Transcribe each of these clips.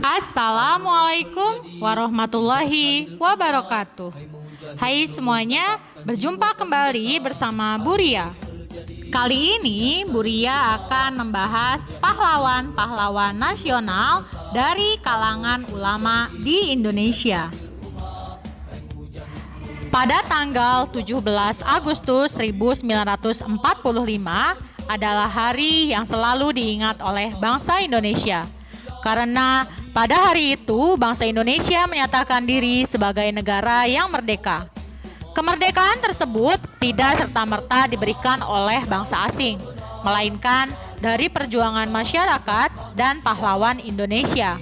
Assalamualaikum warahmatullahi wabarakatuh. Hai semuanya, berjumpa kembali bersama Buria. Kali ini Buria akan membahas pahlawan-pahlawan nasional dari kalangan ulama di Indonesia. Pada tanggal 17 Agustus 1945 adalah hari yang selalu diingat oleh bangsa Indonesia. Karena pada hari itu bangsa Indonesia menyatakan diri sebagai negara yang merdeka. Kemerdekaan tersebut tidak serta-merta diberikan oleh bangsa asing, melainkan dari perjuangan masyarakat dan pahlawan Indonesia.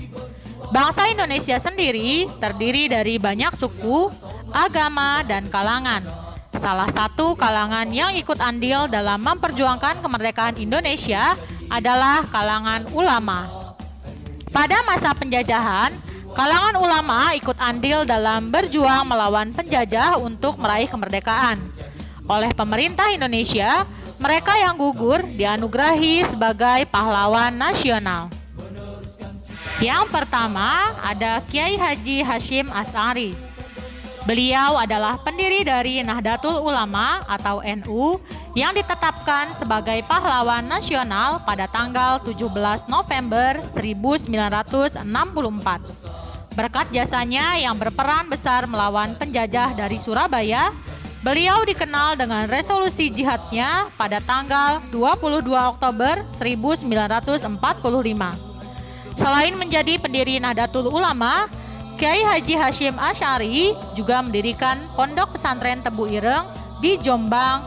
Bangsa Indonesia sendiri terdiri dari banyak suku, agama, dan kalangan. Salah satu kalangan yang ikut andil dalam memperjuangkan kemerdekaan Indonesia adalah kalangan ulama. Pada masa penjajahan, kalangan ulama ikut andil dalam berjuang melawan penjajah untuk meraih kemerdekaan. Oleh pemerintah Indonesia, mereka yang gugur dianugerahi sebagai pahlawan nasional. Yang pertama ada Kiai Haji Hasyim Asy'ari. Beliau adalah pendiri dari Nahdlatul Ulama atau NU yang ditetapkan sebagai pahlawan nasional pada tanggal 17 November 1964. Berkat jasanya yang berperan besar melawan penjajah dari Surabaya, beliau dikenal dengan resolusi jihadnya pada tanggal 22 Oktober 1945. Selain menjadi pendiri Nahdlatul Ulama, Kiai Haji Hasyim Asy'ari juga mendirikan Pondok Pesantren Tebu Ireng di Jombang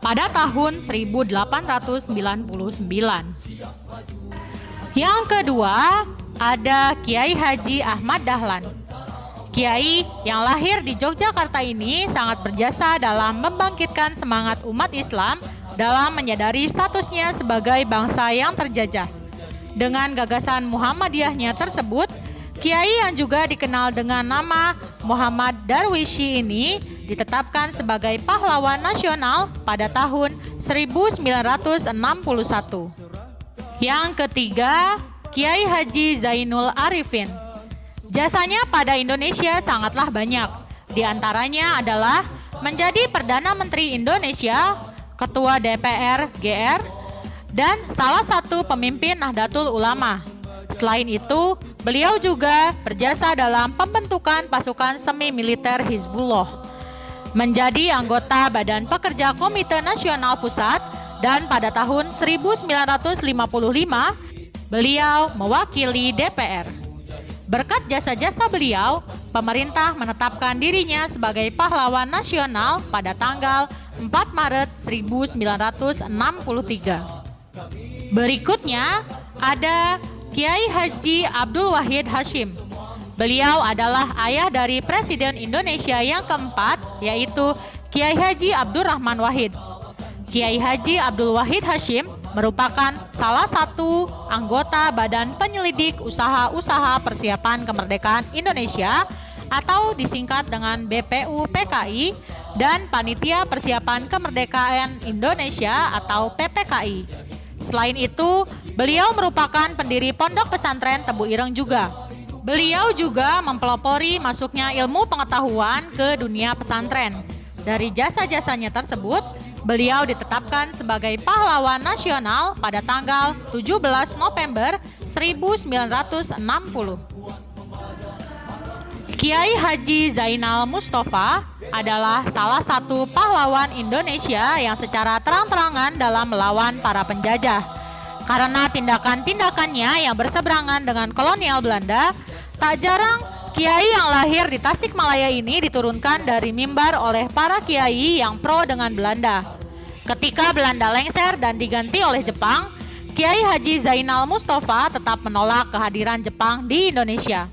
pada tahun 1899. Yang kedua, ada Kiai Haji Ahmad Dahlan. Kiai yang lahir di Yogyakarta ini sangat berjasa dalam membangkitkan semangat umat Islam dalam menyadari statusnya sebagai bangsa yang terjajah. Dengan gagasan Muhammadiyahnya tersebut, Kiai yang juga dikenal dengan nama Muhammad Darwishi ini ditetapkan sebagai pahlawan nasional pada tahun 1961. Yang ketiga, Kiai Haji Zainul Arifin. Jasanya pada Indonesia sangatlah banyak. Di antaranya adalah menjadi Perdana Menteri Indonesia, Ketua DPR GR, dan salah satu pemimpin Nahdlatul Ulama. Selain itu, beliau juga berjasa dalam pembentukan pasukan semi-militer Hizbullah, menjadi anggota Badan Pekerja Komite Nasional Pusat, dan pada tahun 1955, beliau mewakili DPR. Berkat jasa-jasa beliau, pemerintah menetapkan dirinya sebagai pahlawan nasional pada tanggal 4 Maret 1963. Berikutnya ada Kiai Haji Abdul Wahid Hasyim. Beliau adalah ayah dari Presiden Indonesia yang keempat, yaitu Kiai Haji Abdurrahman Wahid. Kiai Haji Abdul Wahid Hasyim merupakan salah satu anggota Badan Penyelidik Usaha-Usaha Persiapan Kemerdekaan Indonesia atau disingkat dengan BPUPKI dan Panitia Persiapan Kemerdekaan Indonesia atau PPKI. Selain itu, beliau merupakan pendiri Pondok Pesantren Tebu Ireng juga. Beliau juga mempelopori masuknya ilmu pengetahuan ke dunia pesantren. Dari jasa-jasanya tersebut, beliau ditetapkan sebagai pahlawan nasional pada tanggal 17 November 1960. Kiai Haji Zainal Mustafa adalah salah satu pahlawan Indonesia yang secara terang-terangan dalam melawan para penjajah. Karena tindakan-tindakannya yang berseberangan dengan kolonial Belanda, tak jarang kiai yang lahir di Tasikmalaya ini diturunkan dari mimbar oleh para kiai yang pro dengan Belanda. Ketika Belanda lengser dan diganti oleh Jepang, Kiai Haji Zainal Mustafa tetap menolak kehadiran Jepang di Indonesia.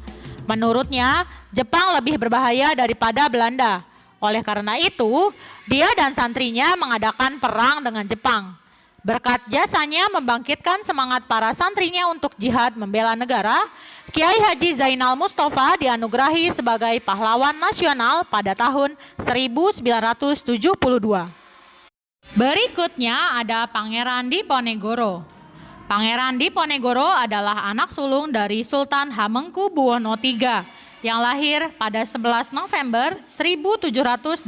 Menurutnya, Jepang lebih berbahaya daripada Belanda. Oleh karena itu, dia dan santrinya mengadakan perang dengan Jepang. Berkat jasanya membangkitkan semangat para santrinya untuk jihad membela negara, Kiai Haji Zainal Mustafa dianugerahi sebagai pahlawan nasional pada tahun 1972. Berikutnya ada Pangeran Diponegoro. Pangeran Diponegoro adalah anak sulung dari Sultan Hamengkubuwono III yang lahir pada 11 November 1785.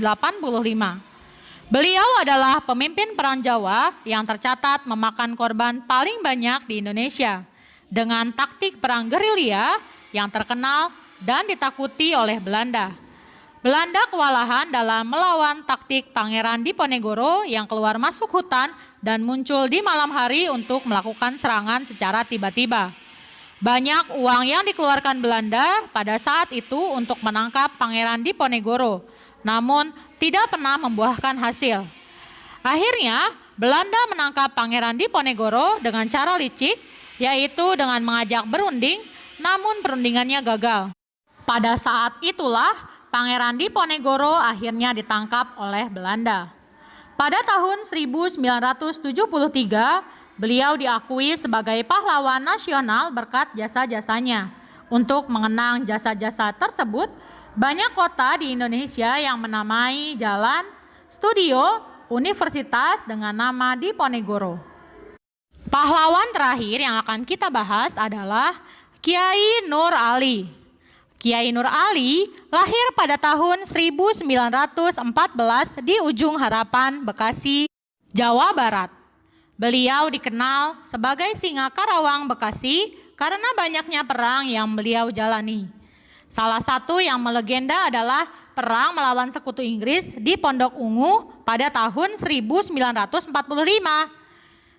Beliau adalah pemimpin Perang Jawa yang tercatat memakan korban paling banyak di Indonesia dengan taktik perang gerilya yang terkenal dan ditakuti oleh Belanda. Belanda kewalahan dalam melawan taktik Pangeran Diponegoro yang keluar masuk hutan dan muncul di malam hari untuk melakukan serangan secara tiba-tiba. Banyak uang yang dikeluarkan Belanda pada saat itu untuk menangkap Pangeran Diponegoro, namun tidak pernah membuahkan hasil. Akhirnya, Belanda menangkap Pangeran Diponegoro dengan cara licik, yaitu dengan mengajak berunding, namun perundingannya gagal. Pada saat itulah, Pangeran Diponegoro akhirnya ditangkap oleh Belanda. Pada tahun 1973, beliau diakui sebagai pahlawan nasional berkat jasa-jasanya. Untuk mengenang jasa-jasa tersebut, banyak kota di Indonesia yang menamai jalan, studio, universitas dengan nama Diponegoro. Pahlawan terakhir yang akan kita bahas adalah Kiai Nur Ali. Kiai Nur Ali lahir pada tahun 1914 di Ujung Harapan, Bekasi, Jawa Barat. Beliau dikenal sebagai Singa Karawang Bekasi karena banyaknya perang yang beliau jalani. Salah satu yang melegenda adalah perang melawan sekutu Inggris di Pondok Ungu pada tahun 1945.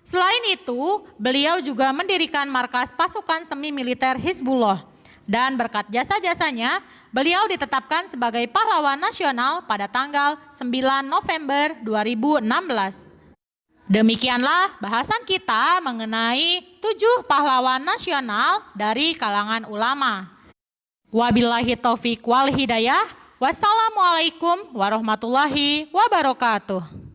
Selain itu, beliau juga mendirikan markas pasukan semi militer Hizbullah. Dan berkat jasa-jasanya, beliau ditetapkan sebagai pahlawan nasional pada tanggal 9 November 2016. Demikianlah bahasan kita mengenai 7 pahlawan nasional dari kalangan ulama. Wabillahi taufik wal hidayah. Wassalamualaikum warahmatullahi wabarakatuh.